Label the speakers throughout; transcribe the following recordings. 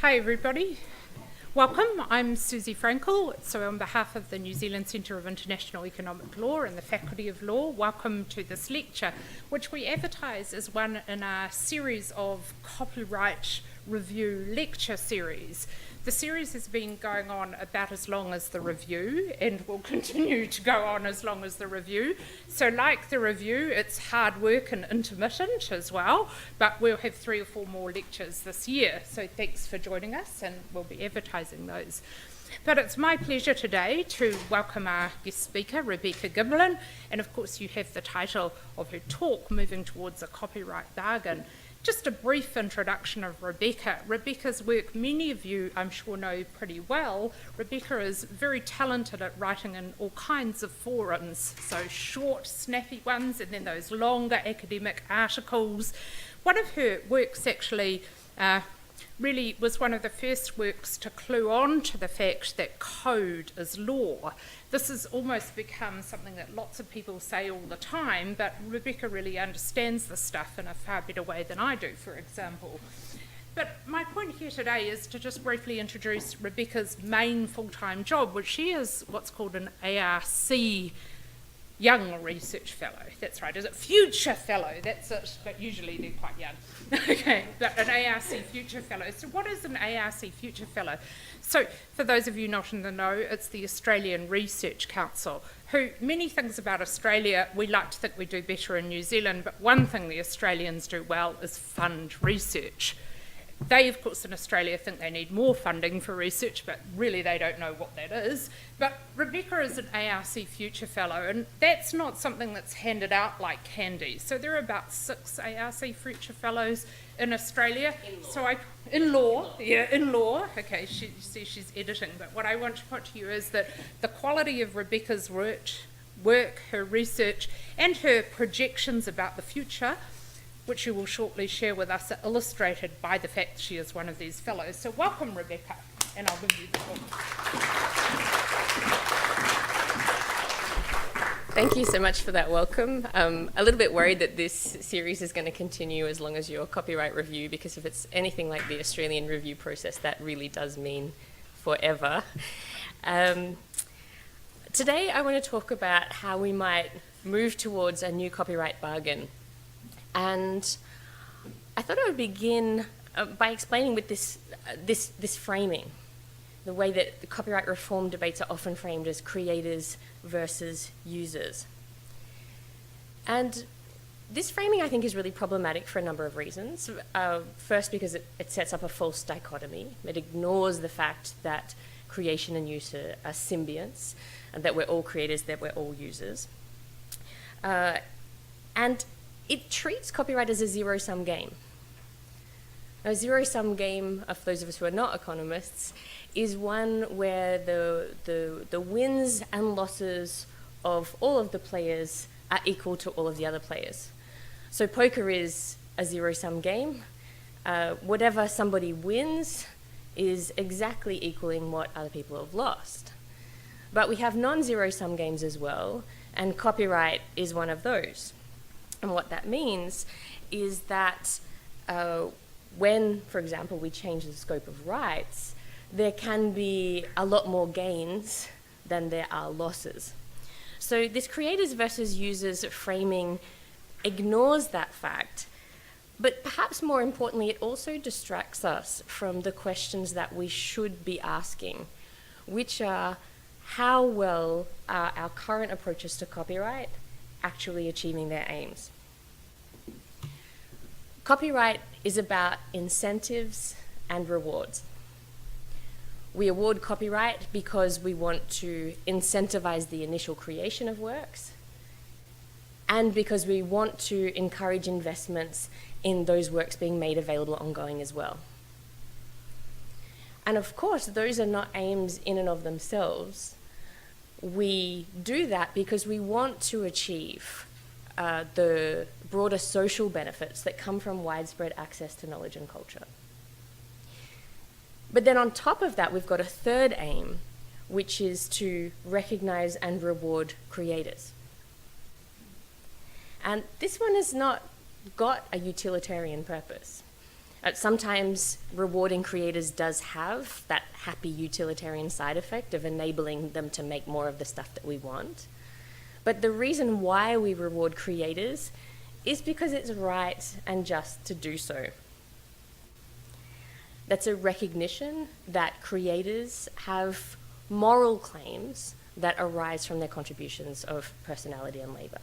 Speaker 1: Hi everybody, welcome. I'm Susie Frankel. So on behalf of the New Zealand Centre of International Economic Law and the Faculty of Law, welcome to this lecture, which we advertise as one in our series of copyright review lecture series. The series has been going on about as long as the review and will continue to go on as long as the review. So like the review, it's hard work and intermittent as well, but we'll have 3 or 4 more lectures this year. So thanks for joining us, and we'll be advertising those. But it's my pleasure today to welcome our guest speaker, Rebecca Giblin, and of course you have the title of her talk, Moving Towards a Copyright Bargain. Just a brief introduction of Rebecca. Rebecca's work, many of you I'm sure know pretty well. Rebecca is very talented at writing in all kinds of forums, so short, snappy ones, and then those longer academic articles. One of her works actually really was one of the first works to clue on to the fact that code is law. This has almost become something that lots of people say all the time, but Rebecca really understands this stuff in a far better way than I do, for example. But my point here today is to just briefly introduce Rebecca's main full-time job, which she is what's called an ARC Young Research Fellow. That's right, is it Future Fellow? That's it, but usually they're quite young. Okay, but an ARC Future Fellow. So what is an ARC Future Fellow? So for those of you not in the know, it's the Australian Research Council, who many things about Australia, we like to think we do better in New Zealand, but one thing the Australians do well is fund research. They, of course, in Australia think they need more funding for research, but really they don't know what that is. But Rebecca is an ARC Future Fellow, and that's not something that's handed out like candy. So there are about 6 ARC Future Fellows in Australia. In law. In law. Okay, she's editing, but what I want to put to you is that the quality of Rebecca's work, her research, and her projections about the future, which you will shortly share with us, are illustrated by the fact she is one of these fellows. So welcome, Rebecca, and I'll give you the book.
Speaker 2: Thank you so much for that welcome. A little bit worried that this series is going to continue as long as your copyright review, because if it's anything like the Australian review process, that really does mean forever. Today I want to talk about how we might move towards a new copyright bargain. And I thought I would begin by explaining with this framing, the way that the copyright reform debates are often framed as creators versus users. And this framing, I think, is really problematic for a number of reasons. First, because it sets up a false dichotomy. It ignores the fact that creation and use are symbionts, and that we're all creators, that we're all users. And it treats copyright as a zero-sum game. A zero-sum game, for those of us who are not economists, is one where the wins and losses of all of the players are equal to all of the other players. So poker is a zero-sum game. Whatever somebody wins is exactly equaling what other people have lost. But we have non-zero-sum games as well, and copyright is one of those. And what that means is that when, for example, we change the scope of rights, there can be a lot more gains than there are losses. So this creators versus users framing ignores that fact, but perhaps more importantly, it also distracts us from the questions that we should be asking, which are, how well are our current approaches to copyright actually achieving their aims? Copyright is about incentives and rewards. We award copyright because we want to incentivize the initial creation of works, and because we want to encourage investments in those works being made available ongoing as well. And of course, those are not aims in and of themselves. We do that because we want to achieve the broader social benefits that come from widespread access to knowledge and culture. But then on top of that, we've got a third aim, which is to recognize and reward creators. And this one has not got a utilitarian purpose. Sometimes rewarding creators does have that happy utilitarian side effect of enabling them to make more of the stuff that we want. But the reason why we reward creators is because it's right and just to do so. That's a recognition that creators have moral claims that arise from their contributions of personality and labour.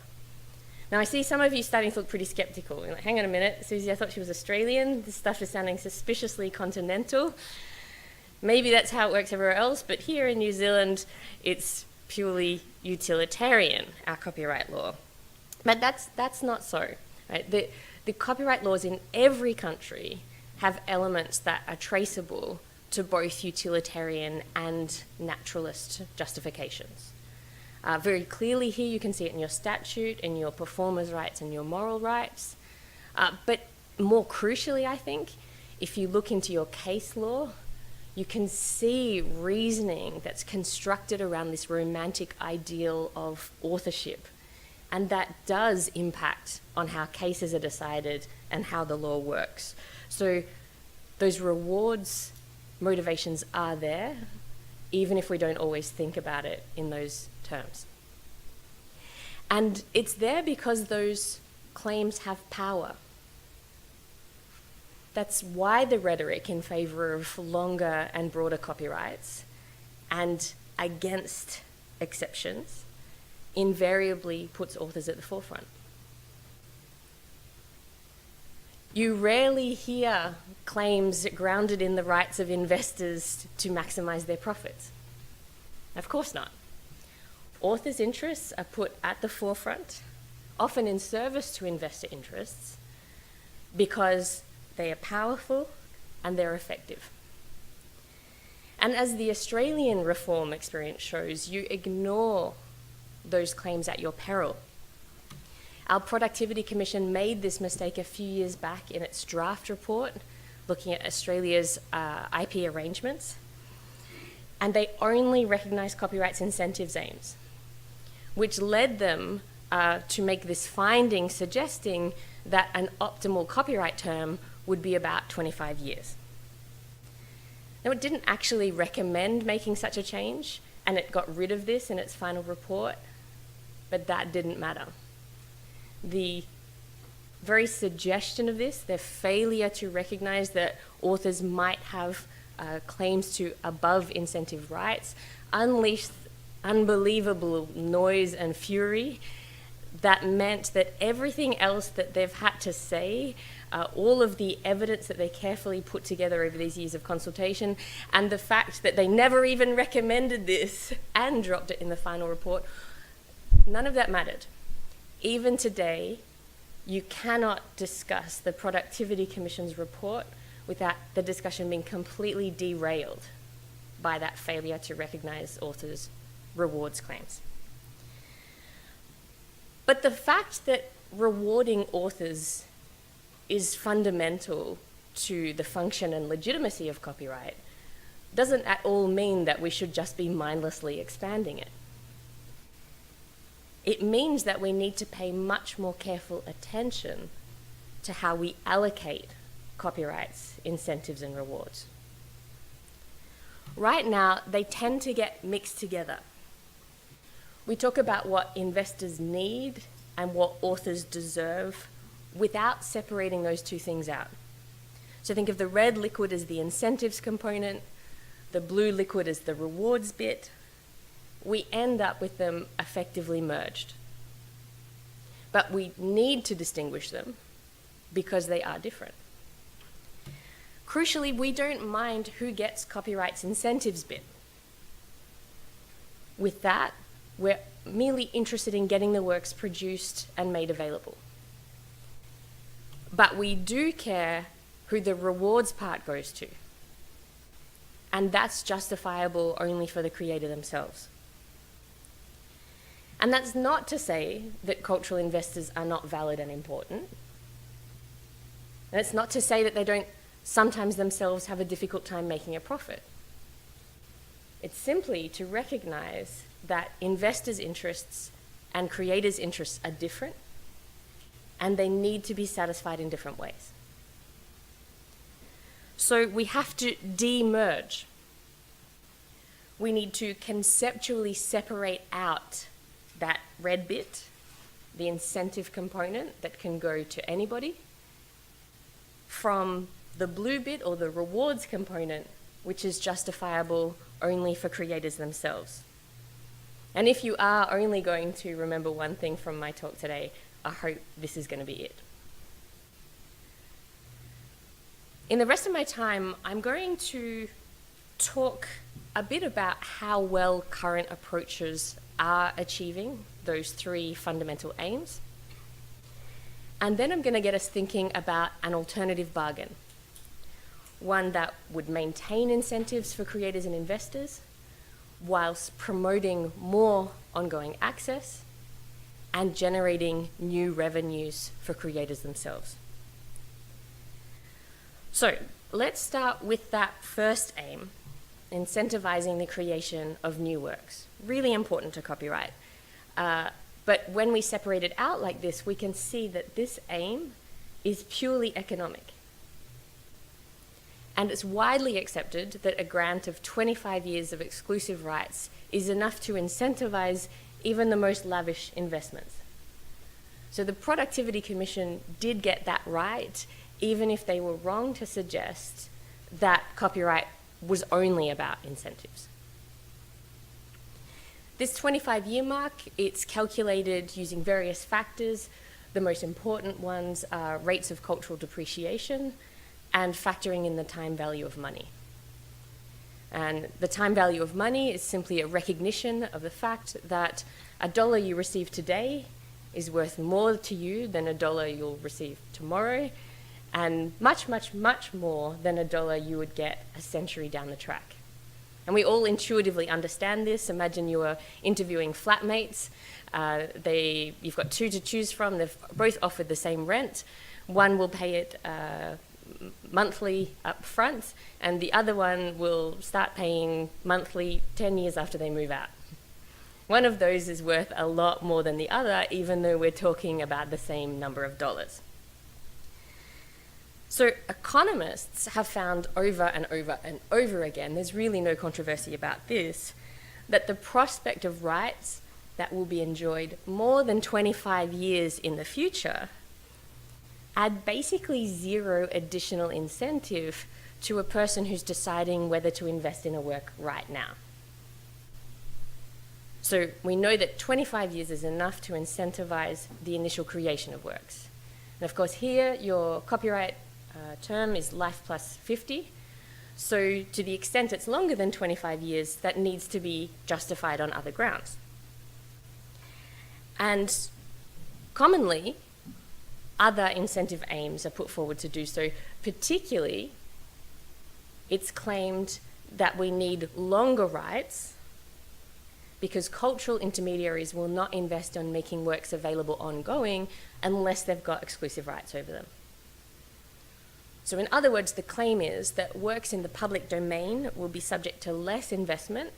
Speaker 2: Now, I see some of you starting to look pretty sceptical. You're like, hang on a minute, Susie, I thought she was Australian. This stuff is sounding suspiciously continental. Maybe that's how it works everywhere else, but here in New Zealand, it's purely utilitarian, our copyright law. But that's not so. Right? The copyright laws in every country have elements that are traceable to both utilitarian and naturalist justifications. Very clearly here you can see it in your statute, in your performers' rights and your moral rights. But more crucially, I think, if you look into your case law, you can see reasoning that's constructed around this romantic ideal of authorship. And that does impact on how cases are decided and how the law works. So those rewards motivations are there, even if we don't always think about it in those terms. And it's there because those claims have power. That's why the rhetoric in favour of longer and broader copyrights and against exceptions invariably puts authors at the forefront. You rarely hear claims grounded in the rights of investors to maximise their profits. Of course not. Authors' interests are put at the forefront, often in service to investor interests, because they are powerful and they're effective. And as the Australian reform experience shows, you ignore those claims at your peril. Our Productivity Commission made this mistake a few years back in its draft report, looking at Australia's IP arrangements, and they only recognised copyright's incentives aims, which led them to make this finding suggesting that an optimal copyright term would be about 25 years. Now, it didn't actually recommend making such a change, and it got rid of this in its final report, but that didn't matter. The very suggestion of this, their failure to recognise that authors might have claims to above incentive rights, unleashed unbelievable noise and fury that meant that everything else that they've had to say, all of the evidence that they carefully put together over these years of consultation, and the fact that they never even recommended this and dropped it in the final report, none of that mattered. Even today, you cannot discuss the Productivity Commission's report without the discussion being completely derailed by that failure to recognise authors' rewards claims. But the fact that rewarding authors is fundamental to the function and legitimacy of copyright doesn't at all mean that we should just be mindlessly expanding it. It means that we need to pay much more careful attention to how we allocate copyrights, incentives, and rewards. Right now, they tend to get mixed together. We talk about what investors need and what authors deserve without separating those two things out. So think of the red liquid as the incentives component, the blue liquid as the rewards bit. We end up with them effectively merged. But we need to distinguish them because they are different. Crucially, we don't mind who gets copyright's incentives bit. With that, we're merely interested in getting the works produced and made available. But we do care who the rewards part goes to. And that's justifiable only for the creator themselves. And that's not to say that cultural investors are not valid and important. And it's not to say that they don't sometimes themselves have a difficult time making a profit. It's simply to recognise that investors' interests and creators' interests are different, and they need to be satisfied in different ways. So we have to de-merge. We need to conceptually separate out that red bit, the incentive component that can go to anybody, from the blue bit or the rewards component, which is justifiable only for creators themselves. And if you are only going to remember one thing from my talk today, I hope this is going to be it. In the rest of my time, I'm going to talk a bit about how well current approaches are achieving those three fundamental aims. And then I'm going to get us thinking about an alternative bargain, one that would maintain incentives for creators and investors whilst promoting more ongoing access and generating new revenues for creators themselves. So let's start with that first aim, incentivizing the creation of new works. Really important to copyright. But when we separate it out like this, we can see that this aim is purely economic. And it's widely accepted that a grant of 25 years of exclusive rights is enough to incentivize even the most lavish investments. So the Productivity Commission did get that right, even if they were wrong to suggest that copyright was only about incentives. This 25-year mark, it's calculated using various factors. The most important ones are rates of cultural depreciation and factoring in the time value of money. And the time value of money is simply a recognition of the fact that $1 you receive today is worth more to you than $1 you'll receive tomorrow, and much, much, much more than $1 you would get a century down the track. And we all intuitively understand this. Imagine you are interviewing flatmates. You've got two to choose from. They've both offered the same rent. One will pay it monthly up front, and the other one will start paying monthly 10 years after they move out. One of those is worth a lot more than the other, even though we're talking about the same number of dollars. So economists have found over and over and over again, there's really no controversy about this, that the prospect of rights that will be enjoyed more than 25 years in the future add basically zero additional incentive to a person who's deciding whether to invest in a work right now. So we know that 25 years is enough to incentivize the initial creation of works. And of course here, your copyright term is life plus 50. So to the extent it's longer than 25 years, that needs to be justified on other grounds. And commonly, other incentive aims are put forward to do so. Particularly, it's claimed that we need longer rights because cultural intermediaries will not invest on making works available ongoing unless they've got exclusive rights over them. So in other words, the claim is that works in the public domain will be subject to less investment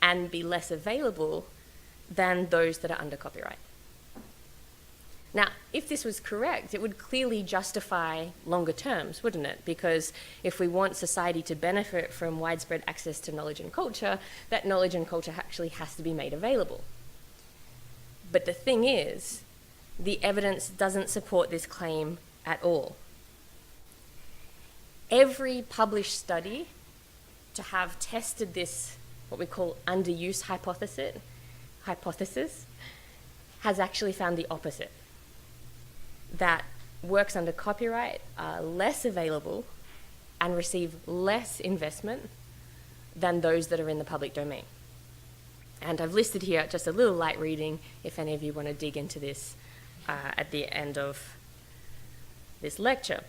Speaker 2: and be less available than those that are under copyright. Now, if this was correct, it would clearly justify longer terms, wouldn't it? Because if we want society to benefit from widespread access to knowledge and culture, that knowledge and culture actually has to be made available. But the thing is, the evidence doesn't support this claim at all. Every published study to have tested this, what we call underuse hypothesis, has actually found the opposite. That works under copyright are less available and receive less investment than those that are in the public domain. And I've listed here just a little light reading if any of you want to dig into this at the end of this lecture.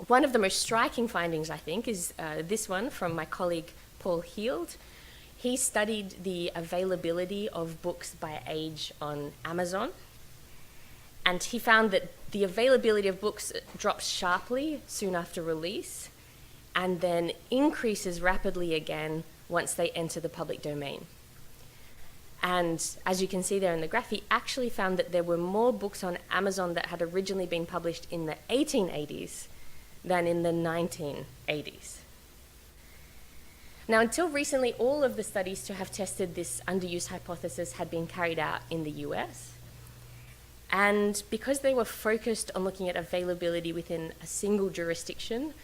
Speaker 2: One of the most striking findings, I think, is this one from my colleague Paul Heald. He studied the availability of books by age on Amazon, and he found that the availability of books drops sharply soon after release and then increases rapidly again once they enter the public domain. And as you can see there in the graph, he actually found that there were more books on Amazon that had originally been published in the 1880s than in the 1980s. Now, until recently, all of the studies to have tested this underuse hypothesis had been carried out in the US. And because they were focused on looking at availability within a single jurisdiction,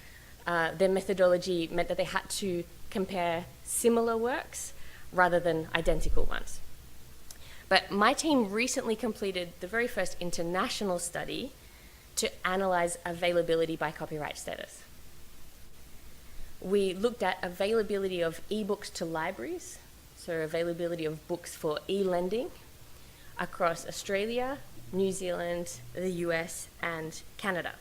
Speaker 2: their methodology meant that they had to compare similar works rather than identical ones. But my team recently completed the very first international study to analyze availability by copyright status. We looked at availability of ebooks to libraries, so availability of books for e-lending across Australia, New Zealand, the US, and Canada.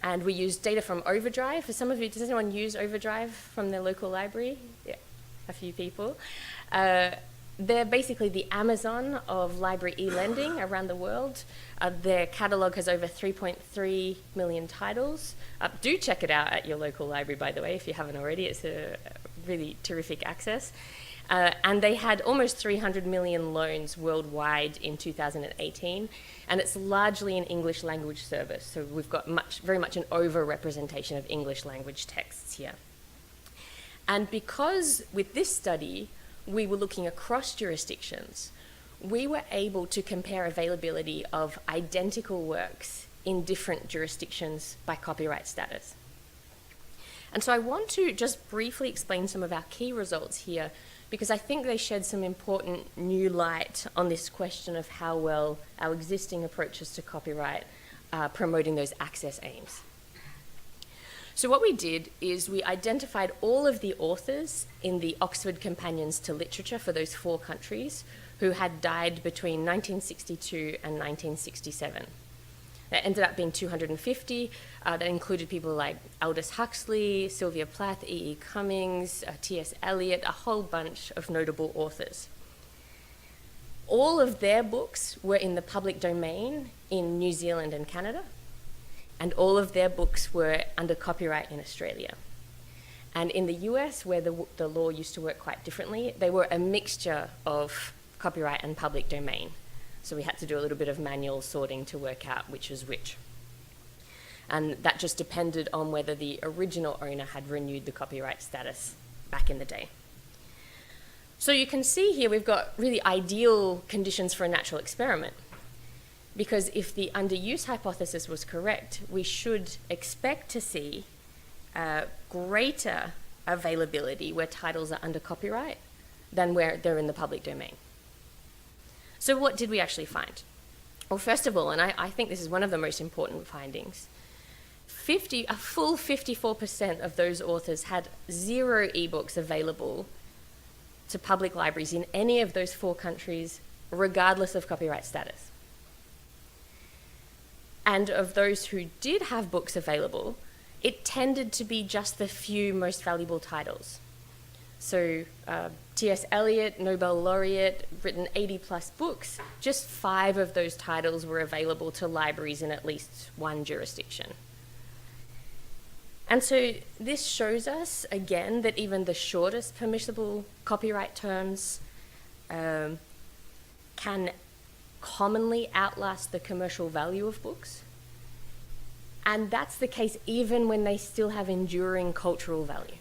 Speaker 2: And we used data from Overdrive. For some of you, does anyone use Overdrive from their local library? Yeah, a few people. They're basically the Amazon of library e-lending around the world. Their catalogue has over 3.3 million titles. Do check it out at your local library, by the way, if you haven't already. It's a really terrific access. And they had almost 300 million loans worldwide in 2018, and it's largely an English language service, so we've got very much an over-representation of English language texts here. And because with this study, we were looking across jurisdictions, we were able to compare availability of identical works in different jurisdictions by copyright status. And so I want to just briefly explain some of our key results here, because I think they shed some important new light on this question of how well our existing approaches to copyright are promoting those access aims. So what we did is we identified all of the authors in the Oxford Companions to Literature for those 4 countries who had died between 1962 and 1967. That ended up being 250. That included people like Aldous Huxley, Sylvia Plath, E.E. Cummings, T.S. Eliot, a whole bunch of notable authors. All of their books were in the public domain in New Zealand and Canada, and all of their books were under copyright in Australia. And in the US, where the law used to work quite differently, they were a mixture of copyright and public domain. So we had to do a little bit of manual sorting to work out which was which. And that just depended on whether the original owner had renewed the copyright status back in the day. So you can see here we've got really ideal conditions for a natural experiment. Because if the underuse hypothesis was correct, we should expect to see greater availability where titles are under copyright than where they're in the public domain. So what did we actually find? Well, first of all, and I think this is one of the most important findings, a full 54% of those authors had 0 ebooks available to public libraries in any of those 4 countries, regardless of copyright status. And of those who did have books available, it tended to be just the few most valuable titles. So T.S. Eliot, Nobel laureate, written 80+ books, just 5 of those titles were available to libraries in at least one jurisdiction. And so this shows us, again, that even the shortest permissible copyright terms can commonly outlast the commercial value of books. And that's the case even when they still have enduring cultural value.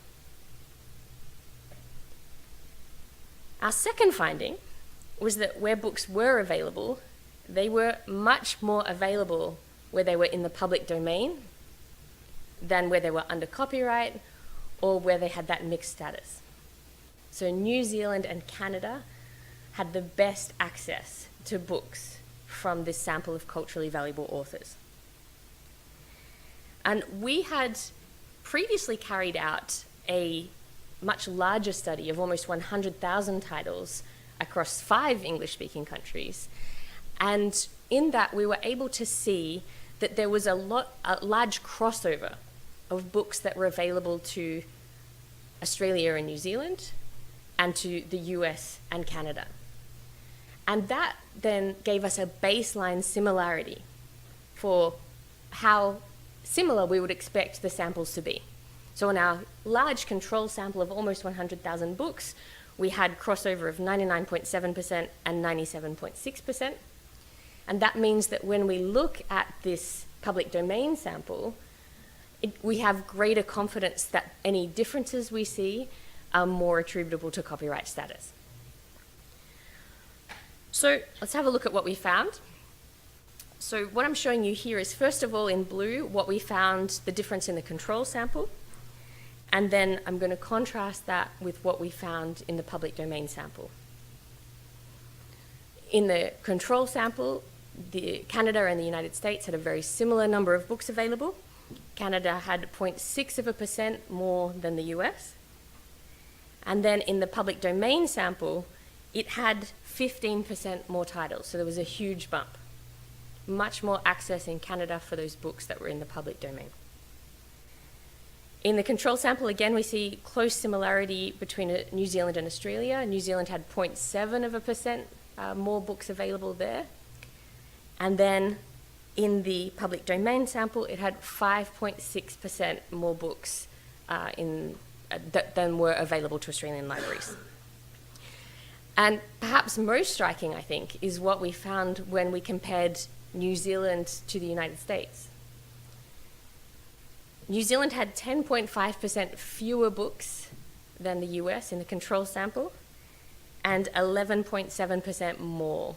Speaker 2: Our second finding was that where books were available, they were much more available where they were in the public domain than where they were under copyright or where they had that mixed status. So New Zealand and Canada had the best access to books from this sample of culturally valuable authors. And we had previously carried out a much larger study of almost 100,000 titles across 5 English-speaking countries. And in that, we were able to see that there was a large crossover of books that were available to Australia and New Zealand and to the US and Canada. And that then gave us a baseline similarity for how similar we would expect the samples to be. So in our large control sample of almost 100,000 books, we had crossover of 99.7% and 97.6%. And that means that when we look at this public domain sample, we have greater confidence that any differences we see are more attributable to copyright status. So let's have a look at what we found. So what I'm showing you here is, first of all, in blue, what we found, the difference in the control sample. And then I'm going to contrast that with what we found in the public domain sample. In the control sample, Canada and the United States had a very similar number of books available. Canada had 0.6% more than the US. And then in the public domain sample, it had 15% more titles, so there was a huge bump. Much more access in Canada for those books that were in the public domain. In the control sample, again, we see close similarity between New Zealand and Australia. New Zealand had 0.7% more books available there. And then in the public domain sample, it had 5.6% more books than were available to Australian libraries. And perhaps most striking, I think, is what we found when we compared New Zealand to the United States. New Zealand had 10.5% fewer books than the US in the control sample, and 11.7% more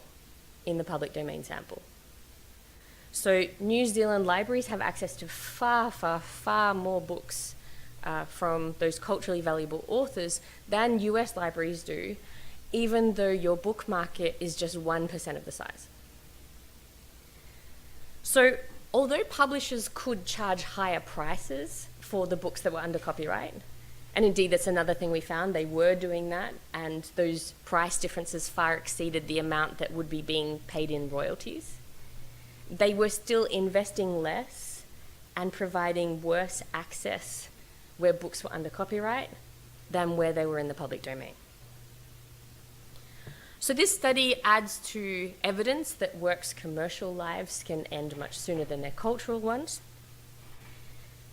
Speaker 2: in the public domain sample. So New Zealand libraries have access to far, far, far more books from those culturally valuable authors than US libraries do, even though your book market is just 1% of the size. So although publishers could charge higher prices for the books that were under copyright, and indeed that's another thing we found, they were doing that, and those price differences far exceeded the amount that would be being paid in royalties, they were still investing less and providing worse access where books were under copyright than where they were in the public domain. So this study adds to evidence that works' commercial lives can end much sooner than their cultural ones.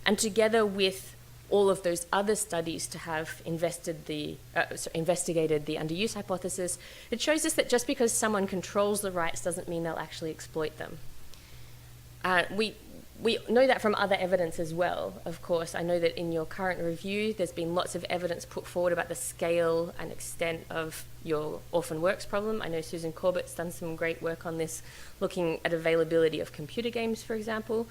Speaker 2: And together with all of those other studies to have investigated the underuse hypothesis, it shows us that just because someone controls the rights doesn't mean they'll actually exploit them. We know that from other evidence as well, of course. I know that in your current review, there's been lots of evidence put forward about the scale and extent of your orphan works problem. I know Susan Corbett's done some great work on this, looking at availability of computer games, for example.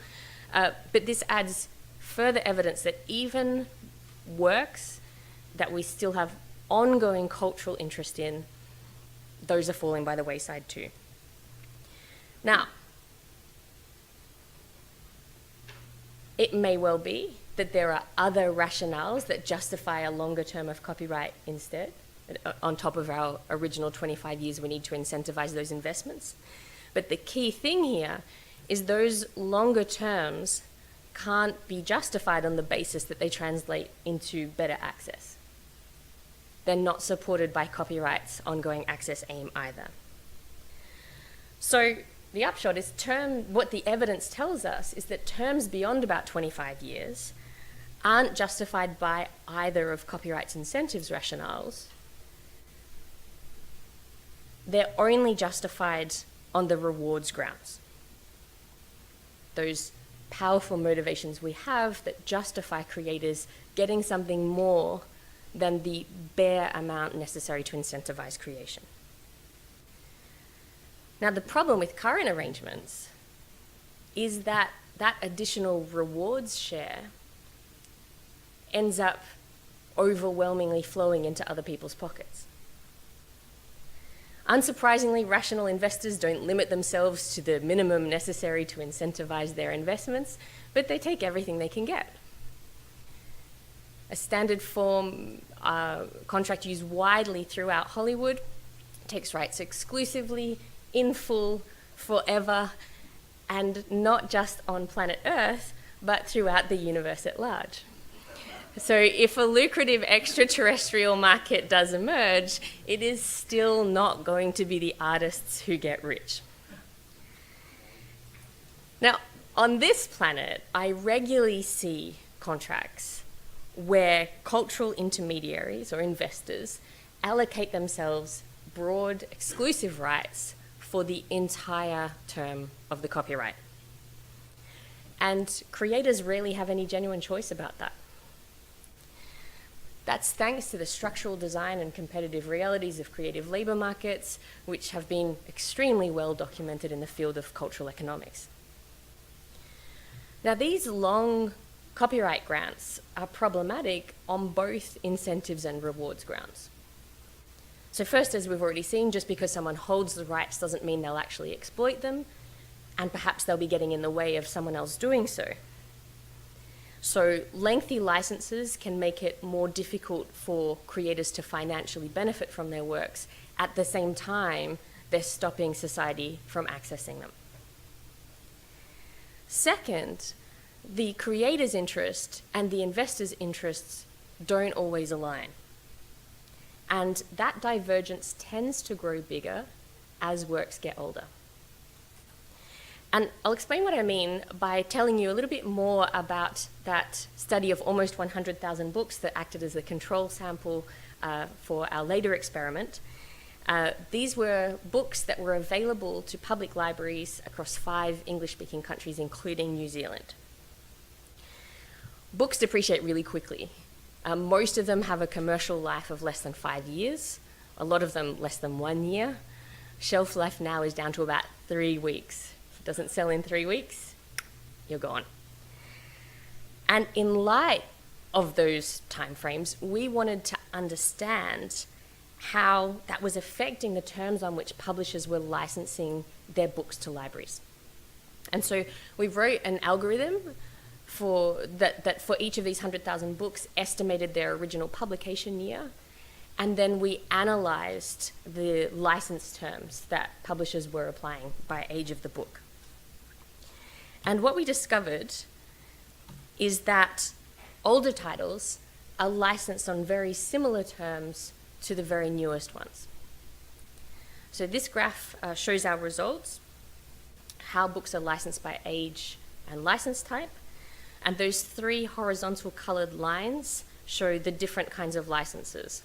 Speaker 2: But this adds further evidence that even works that we still have ongoing cultural interest in, those are falling by the wayside too. Now, it may well be that there are other rationales that justify a longer term of copyright instead, on top of our original 25 years we need to incentivize those investments. But the key thing here is those longer terms can't be justified on the basis that they translate into better access. They're not supported by copyright's ongoing access aim either. So the upshot is what the evidence tells us is that terms beyond about 25 years aren't justified by either of copyright's incentives rationales. They're only justified on the rewards grounds. Those powerful motivations we have that justify creators getting something more than the bare amount necessary to incentivize creation. Now, the problem with current arrangements is that that additional rewards share ends up overwhelmingly flowing into other people's pockets. Unsurprisingly, rational investors don't limit themselves to the minimum necessary to incentivize their investments, but they take everything they can get. A standard form contract used widely throughout Hollywood takes rights exclusively, in full, forever, and not just on planet Earth, but throughout the universe at large. So if a lucrative extraterrestrial market does emerge, it is still not going to be the artists who get rich. Now, on this planet, I regularly see contracts where cultural intermediaries or investors allocate themselves broad, exclusive rights for the entire term of the copyright. And creators rarely have any genuine choice about that. That's thanks to the structural design and competitive realities of creative labour markets, which have been extremely well documented in the field of cultural economics. Now, these long copyright grants are problematic on both incentives and rewards grounds. So first, as we've already seen, just because someone holds the rights doesn't mean they'll actually exploit them, and perhaps they'll be getting in the way of someone else doing so. So lengthy licenses can make it more difficult for creators to financially benefit from their works. At the same time, they're stopping society from accessing them. Second, the creator's interest and the investor's interests don't always align. And that divergence tends to grow bigger as works get older. And I'll explain what I mean by telling you a little bit more about that study of almost 100,000 books that acted as a control sample for our later experiment. These were books that were available to public libraries across 5 English-speaking countries, including New Zealand. Books depreciate really quickly. Most of them have a commercial life of less than 5 years, a lot of them less than 1 year. Shelf life now is down to about 3 weeks. If it doesn't sell in 3 weeks, you're gone. And in light of those timeframes, we wanted to understand how that was affecting the terms on which publishers were licensing their books to libraries. And so we wrote an algorithm for each of these 100,000 books, estimated their original publication year, and then we analysed the license terms that publishers were applying by age of the book. And what we discovered is that older titles are licensed on very similar terms to the very newest ones. So this graph shows our results, how books are licensed by age and license type, and those 3 horizontal coloured lines show the different kinds of licenses.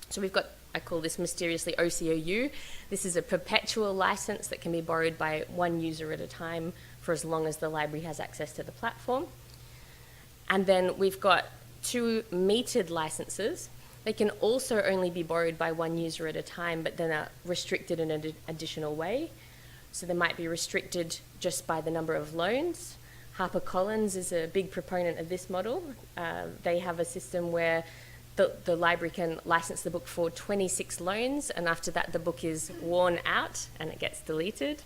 Speaker 2: So we've got, I call this mysteriously OCOU. This is a perpetual license that can be borrowed by one user at a time for as long as the library has access to the platform. And then we've got 2 metered licenses. They can also only be borrowed by one user at a time, but then are restricted in an additional way. So they might be restricted just by the number of loans. HarperCollins is a big proponent of this model. They have a system where the library can license the book for 26 loans, and after that the book is worn out and it gets deleted.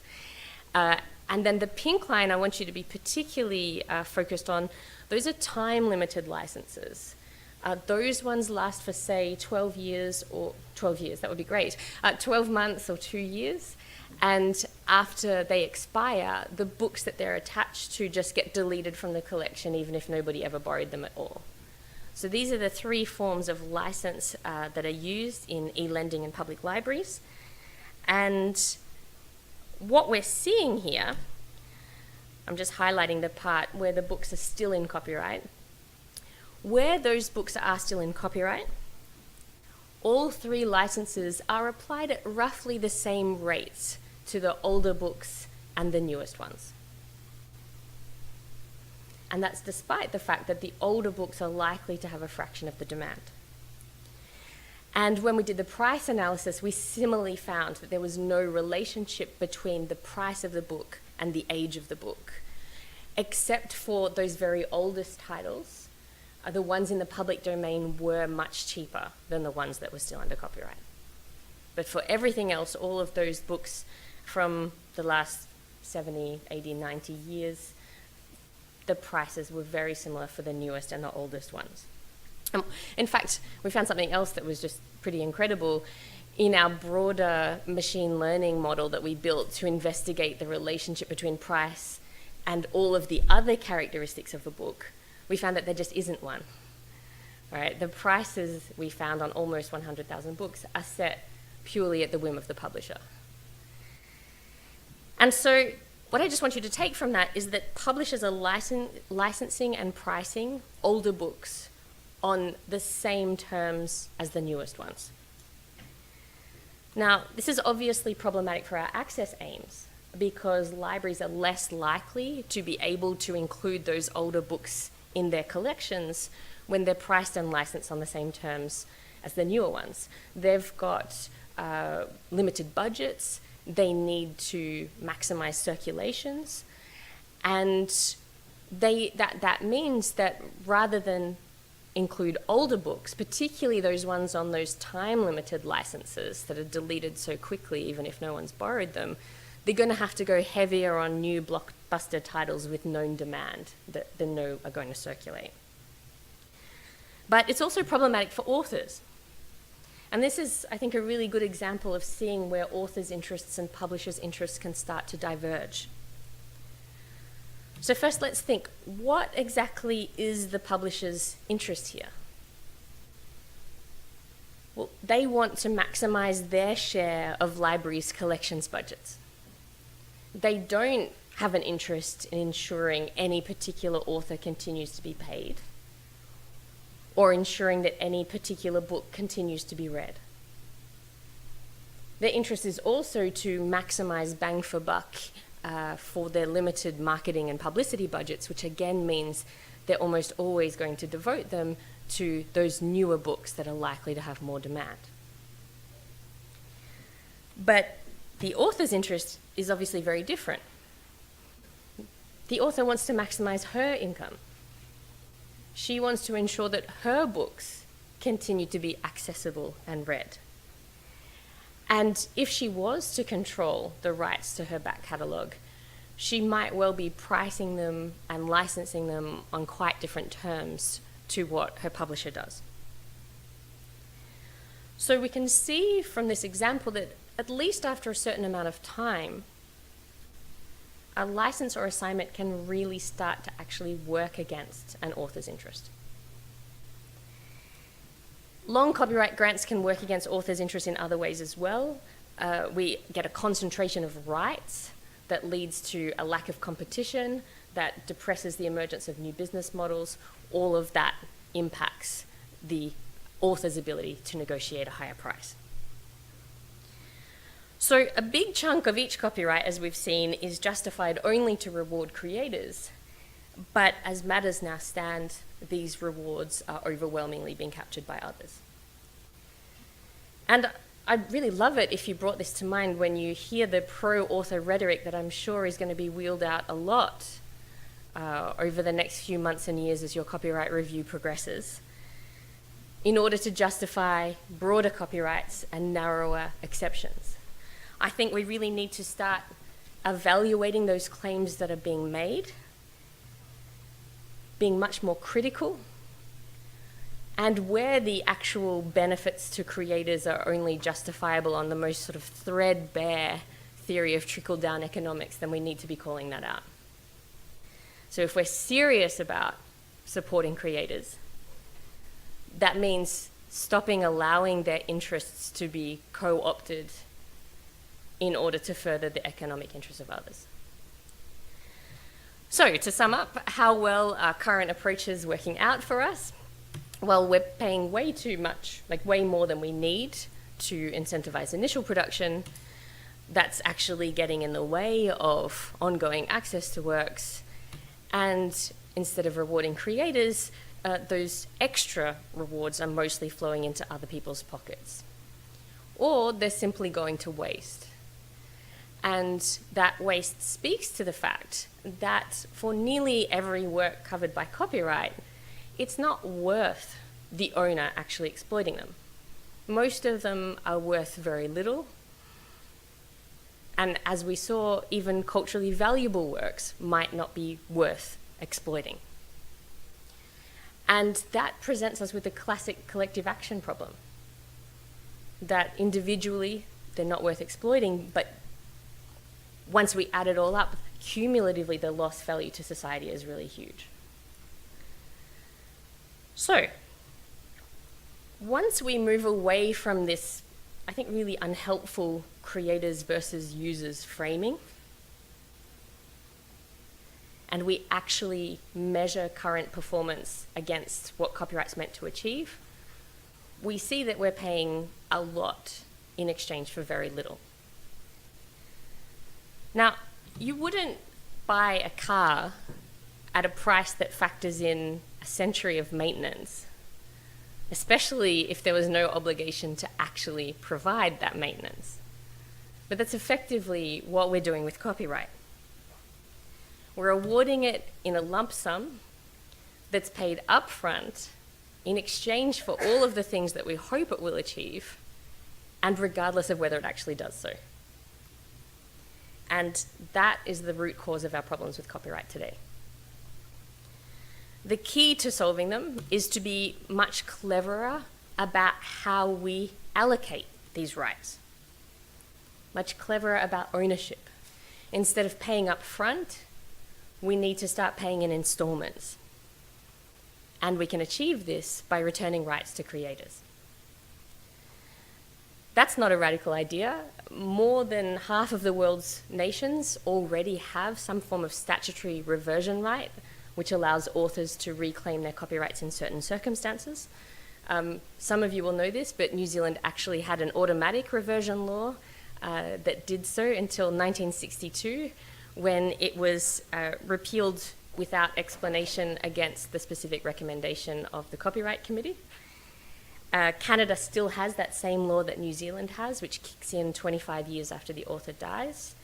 Speaker 2: And then the pink line I want you to be particularly focused on, those are time-limited licenses. Those ones last for, say, 12 years, that would be great, 12 months or 2 years. And after they expire, the books that they're attached to just get deleted from the collection, even if nobody ever borrowed them at all. So these are the 3 forms of license that are used in e-lending in public libraries. And what we're seeing here, I'm just highlighting the part where the books are still in copyright. Where those books are still in copyright, all 3 licenses are applied at roughly the same rates to the older books and the newest ones. And that's despite the fact that the older books are likely to have a fraction of the demand. And when we did the price analysis, we similarly found that there was no relationship between the price of the book and the age of the book, except for those very oldest titles. The ones in the public domain were much cheaper than the ones that were still under copyright. But for everything else, all of those books from the last 70, 80, 90 years, the prices were very similar for the newest and the oldest ones. In fact, we found something else that was just pretty incredible. In our broader machine learning model that we built to investigate the relationship between price and all of the other characteristics of a book, we found that there just isn't one. Right? The prices we found on almost 100,000 books are set purely at the whim of the publisher. And so what I just want you to take from that is that publishers are licensing and pricing older books on the same terms as the newest ones. Now, this is obviously problematic for our access aims, because libraries are less likely to be able to include those older books in their collections when they're priced and licensed on the same terms as the newer ones. They've got limited budgets, they need to maximize circulations, and that means that rather than include older books, particularly those ones on those time-limited licenses that are deleted so quickly even if no one's borrowed them, they're going to have to go heavier on new blockbuster titles with known demand that they know are going to circulate. But it's also problematic for authors. And this is, I think, a really good example of seeing where authors' interests and publishers' interests can start to diverge. So first, let's think, what exactly is the publisher's interest here? Well, they want to maximize their share of libraries' collections budgets. They don't have an interest in ensuring any particular author continues to be paid, or ensuring that any particular book continues to be read. Their interest is also to maximize bang for buck for their limited marketing and publicity budgets, which again means they're almost always going to devote them to those newer books that are likely to have more demand. But the author's interest is obviously very different. The author wants to maximize her income. She wants to ensure that her books continue to be accessible and read. And if she was to control the rights to her back catalogue, she might well be pricing them and licensing them on quite different terms to what her publisher does. So we can see from this example that at least after a certain amount of time, a license or assignment can really start to actually work against an author's interest. Long copyright grants can work against authors' interest in other ways as well. We get a concentration of rights that leads to a lack of competition, that depresses the emergence of new business models. All of that impacts the author's ability to negotiate a higher price. So a big chunk of each copyright, as we've seen, is justified only to reward creators. But as matters now stand, these rewards are overwhelmingly being captured by others. And I'd really love it if you brought this to mind when you hear the pro-author rhetoric that I'm sure is going to be wheeled out a lot over the next few months and years as your copyright review progresses, in order to justify broader copyrights and narrower exceptions. I think we really need to start evaluating those claims that are being made, being much more critical, and where the actual benefits to creators are only justifiable on the most sort of threadbare theory of trickle-down economics, then we need to be calling that out. So if we're serious about supporting creators, that means stopping allowing their interests to be co-opted in order to further the economic interests of others. So to sum up, how well are current approaches working out for us? Well, we're paying way too much, like way more than we need to incentivize initial production. That's actually getting in the way of ongoing access to works. And instead of rewarding creators, those extra rewards are mostly flowing into other people's pockets. Or they're simply going to waste. And that waste speaks to the fact that for nearly every work covered by copyright, it's not worth the owner actually exploiting them. Most of them are worth very little. And as we saw, even culturally valuable works might not be worth exploiting. And that presents us with a classic collective action problem. That individually, they're not worth exploiting, but once we add it all up, cumulatively the lost value to society is really huge. So, once we move away from this, I think, really unhelpful creators versus users framing, and we actually measure current performance against what copyright's meant to achieve, we see that we're paying a lot in exchange for very little. Now, you wouldn't buy a car at a price that factors in a century of maintenance, especially if there was no obligation to actually provide that maintenance. But that's effectively what we're doing with copyright. We're awarding it in a lump sum that's paid upfront in exchange for all of the things that we hope it will achieve, and regardless of whether it actually does so. And that is the root cause of our problems with copyright today. The key to solving them is to be much cleverer about how we allocate these rights. Much cleverer about ownership. Instead of paying up front, we need to start paying in installments. And we can achieve this by returning rights to creators. That's not a radical idea. More than half of the world's nations already have some form of statutory reversion right, which allows authors to reclaim their copyrights in certain circumstances. Some of you will know this, but New Zealand actually had an automatic reversion law that did so until 1962, when it was repealed without explanation against the specific recommendation of the Copyright Committee. Canada still has that same law that New Zealand has, which kicks in 25 years after the author dies.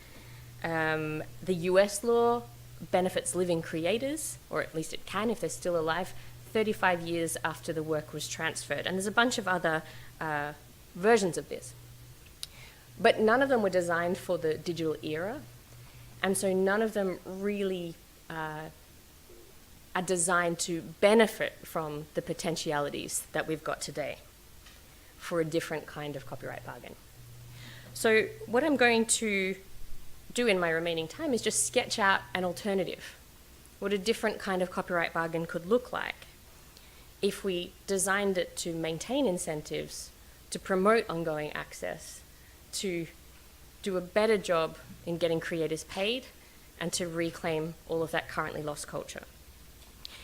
Speaker 2: The US law benefits living creators, or at least it can if they're still alive, 35 years after the work was transferred. And there's a bunch of other versions of this. But none of them were designed for the digital era, and so none of them really are designed to benefit from the potentialities that we've got today for a different kind of copyright bargain. So what I'm going to do in my remaining time is just sketch out an alternative, what a different kind of copyright bargain could look like if we designed it to maintain incentives, to promote ongoing access, to do a better job in getting creators paid, and to reclaim all of that currently lost culture.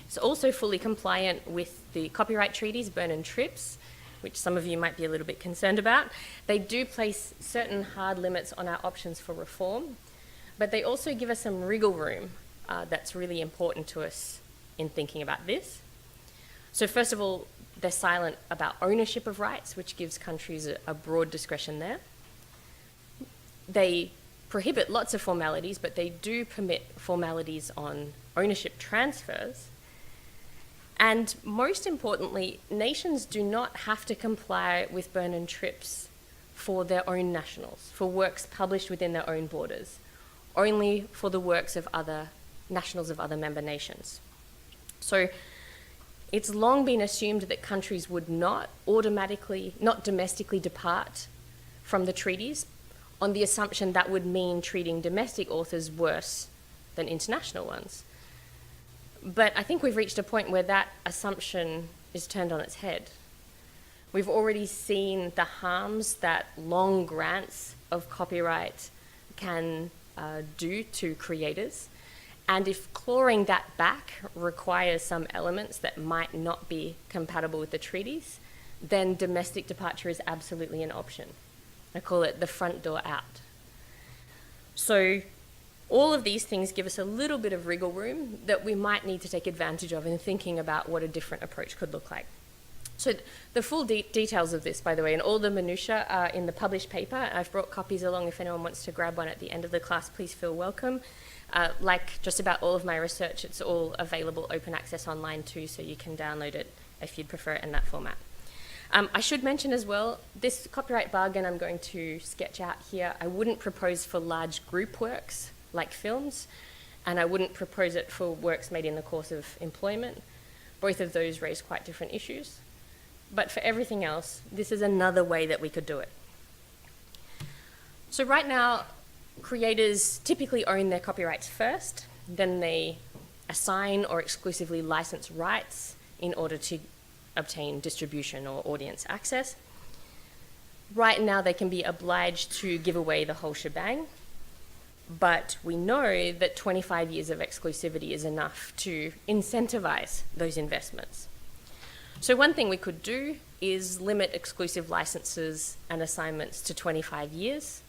Speaker 2: It's also fully compliant with the copyright treaties, Berne and TRIPS, which some of you might be a little bit concerned about. They do place certain hard limits on our options for reform, but they also give us some wriggle room that's really important to us in thinking about this. So first of all, they're silent about ownership of rights, which gives countries a broad discretion there. They prohibit lots of formalities, but they do permit formalities on ownership transfers. And most importantly, nations do not have to comply with Berne and TRIPS for their own nationals, for works published within their own borders, only for the works of other nationals of other member nations. So it's long been assumed that countries would not domestically depart from the treaties on the assumption that would mean treating domestic authors worse than international ones. But I think we've reached a point where that assumption is turned on its head. We've already seen the harms that long grants of copyright can do to creators. And if clawing that back requires some elements that might not be compatible with the treaties, then domestic departure is absolutely an option. I call it the front door out. So all of these things give us a little bit of wriggle room that we might need to take advantage of in thinking about what a different approach could look like. So the full details of this, by the way, and all the minutiae are in the published paper. I've brought copies along. If anyone wants to grab one at the end of the class, please feel welcome. Like just about all of my research, it's all available open access online too, so you can download it if you'd prefer it in that format. I should mention as well, this copyright bargain I'm going to sketch out here, I wouldn't propose for large group works like films, and I wouldn't propose it for works made in the course of employment. Both of those raise quite different issues. But for everything else, this is another way that we could do it. So right now, creators typically own their copyrights first, then they assign or exclusively license rights in order to obtain distribution or audience access. Right now, they can be obliged to give away the whole shebang, but we know that 25 years of exclusivity is enough to incentivize those investments. So one thing we could do is limit exclusive licenses and assignments to 25 years,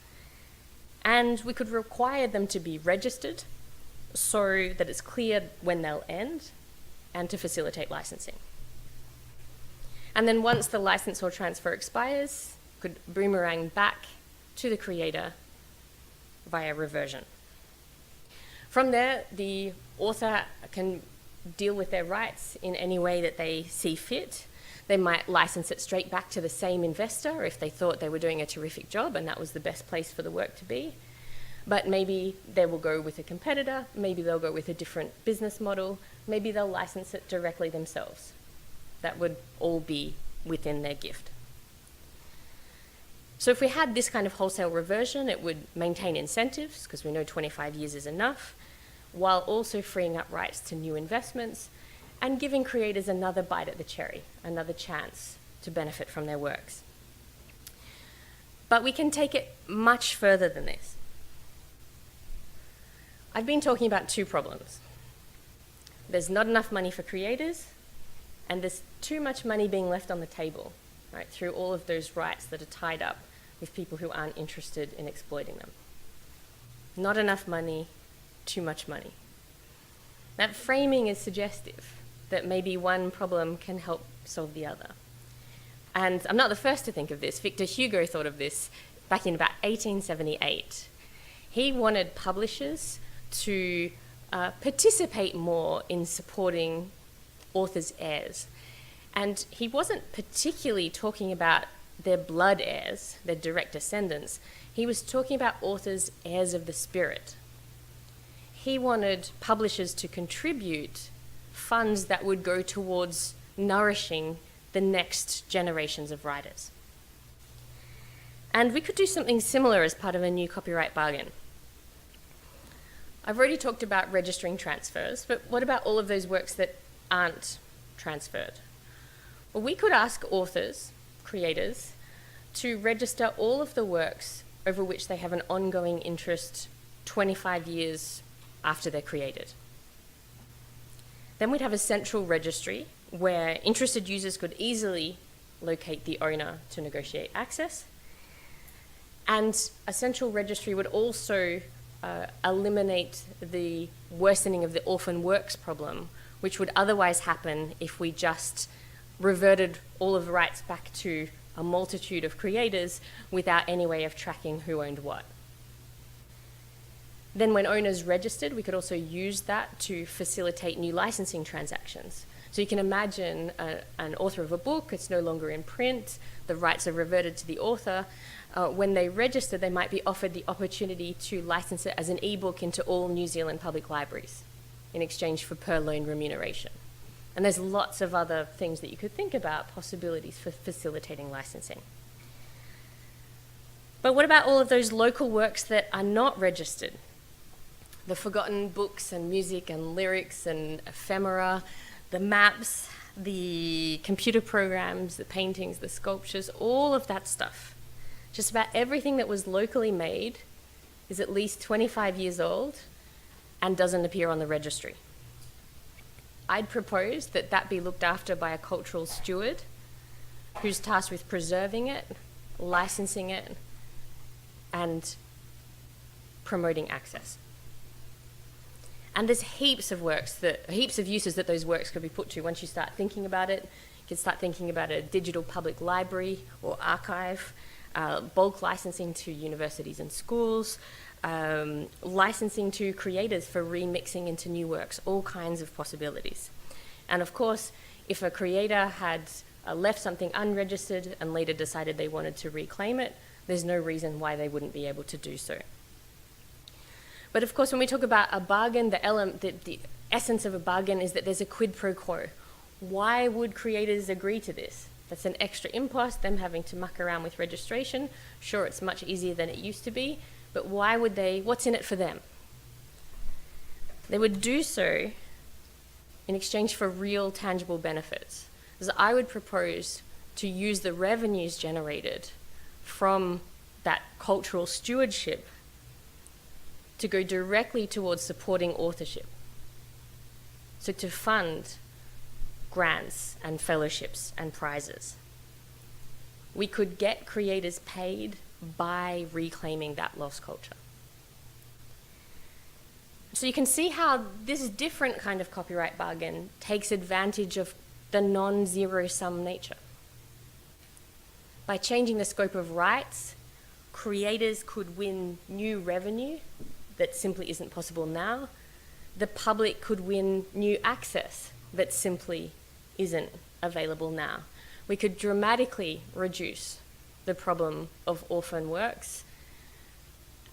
Speaker 2: And we could require them to be registered so that it's clear when they'll end, and to facilitate licensing. And then once the license or transfer expires, could boomerang back to the creator via reversion. From there, the author can deal with their rights in any way that they see fit. They might license it straight back to the same investor if they thought they were doing a terrific job and that was the best place for the work to be. But maybe they will go with a competitor, maybe they'll go with a different business model, maybe they'll license it directly themselves. That would all be within their gift. So if we had this kind of wholesale reversion, it would maintain incentives, because we know 25 years is enough, while also freeing up rights to new investments and giving creators another bite at the cherry, another chance to benefit from their works. But we can take it much further than this. I've been talking about two problems. There's not enough money for creators, and there's too much money being left on the table, right, through all of those rights that are tied up with people who aren't interested in exploiting them. Not enough money, too much money. That framing is suggestive that maybe one problem can help solve the other. And I'm not the first to think of this. Victor Hugo thought of this back in about 1878. He wanted publishers to participate more in supporting authors' heirs. And he wasn't particularly talking about their blood heirs, their direct descendants. He was talking about authors' heirs of the spirit. He wanted publishers to contribute funds that would go towards nourishing the next generations of writers. And we could do something similar as part of a new copyright bargain. I've already talked about registering transfers, but what about all of those works that aren't transferred? Well, we could ask authors, creators, to register all of the works over which they have an ongoing interest 25 years after they're created. Then we'd have a central registry where interested users could easily locate the owner to negotiate access. And a central registry would also eliminate the worsening of the orphan works problem, which would otherwise happen if we just reverted all of the rights back to a multitude of creators without any way of tracking who owned what. Then when owners registered, we could also use that to facilitate new licensing transactions. So you can imagine an author of a book, it's no longer in print, the rights are reverted to the author. When they register, they might be offered the opportunity to license it as an ebook into all New Zealand public libraries in exchange for per loan remuneration. And there's lots of other things that you could think about, possibilities for facilitating licensing. But what about all of those local works that are not registered? The forgotten books and music and lyrics and ephemera, the maps, the computer programs, the paintings, the sculptures, all of that stuff. Just about everything that was locally made is at least 25 years old and doesn't appear on the registry. I'd propose that that be looked after by a cultural steward who's tasked with preserving it, licensing it, and promoting access. And there's heaps of uses that those works could be put to once you start thinking about it. You can start thinking about a digital public library or archive, bulk licensing to universities and schools, licensing to creators for remixing into new works, all kinds of possibilities. And of course, if a creator had left something unregistered and later decided they wanted to reclaim it, there's no reason why they wouldn't be able to do so. But of course, when we talk about a bargain, the essence of a bargain is that there's a quid pro quo. Why would creators agree to this? That's an extra impost, them having to muck around with registration. Sure, it's much easier than it used to be, but why would they? What's in it for them? They would do so in exchange for real, tangible benefits. As I would propose to use the revenues generated from that cultural stewardship to go directly towards supporting authorship. So to fund grants and fellowships and prizes. We could get creators paid by reclaiming that lost culture. So you can see how this different kind of copyright bargain takes advantage of the non-zero-sum nature. By changing the scope of rights, creators could win new revenue that simply isn't possible now. The public could win new access that simply isn't available now. We could dramatically reduce the problem of orphan works,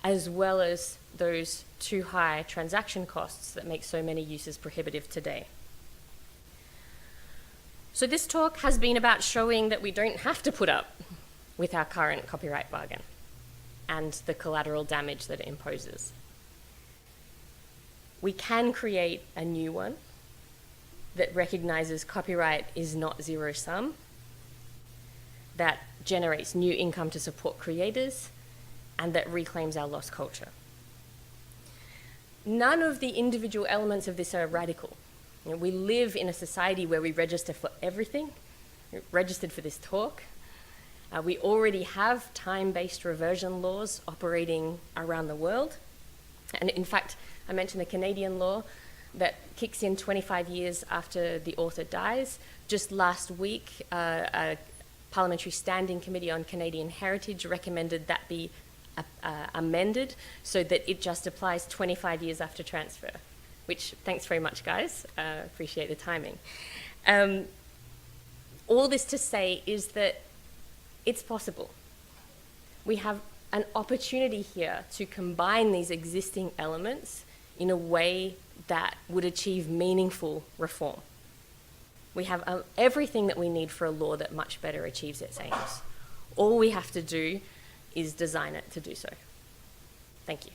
Speaker 2: as well as those too high transaction costs that make so many uses prohibitive today. So this talk has been about showing that we don't have to put up with our current copyright bargain and the collateral damage that it imposes. We can create a new one that recognizes copyright is not zero-sum, that generates new income to support creators, and that reclaims our lost culture. None of the individual elements of this are radical. You know, we live in a society where we register for everything. We're registered for this talk. We already have time-based reversion laws operating around the world. And in fact, I mentioned the Canadian law that kicks in 25 years after the author dies. Just last week, a Parliamentary Standing Committee on Canadian Heritage recommended that be amended so that it just applies 25 years after transfer, which, thanks very much, guys. Appreciate the timing. All this to say is that it's possible. We have an opportunity here to combine these existing elements in a way that would achieve meaningful reform. We have everything that we need for a law that much better achieves its aims. All we have to do is design it to do so. Thank you.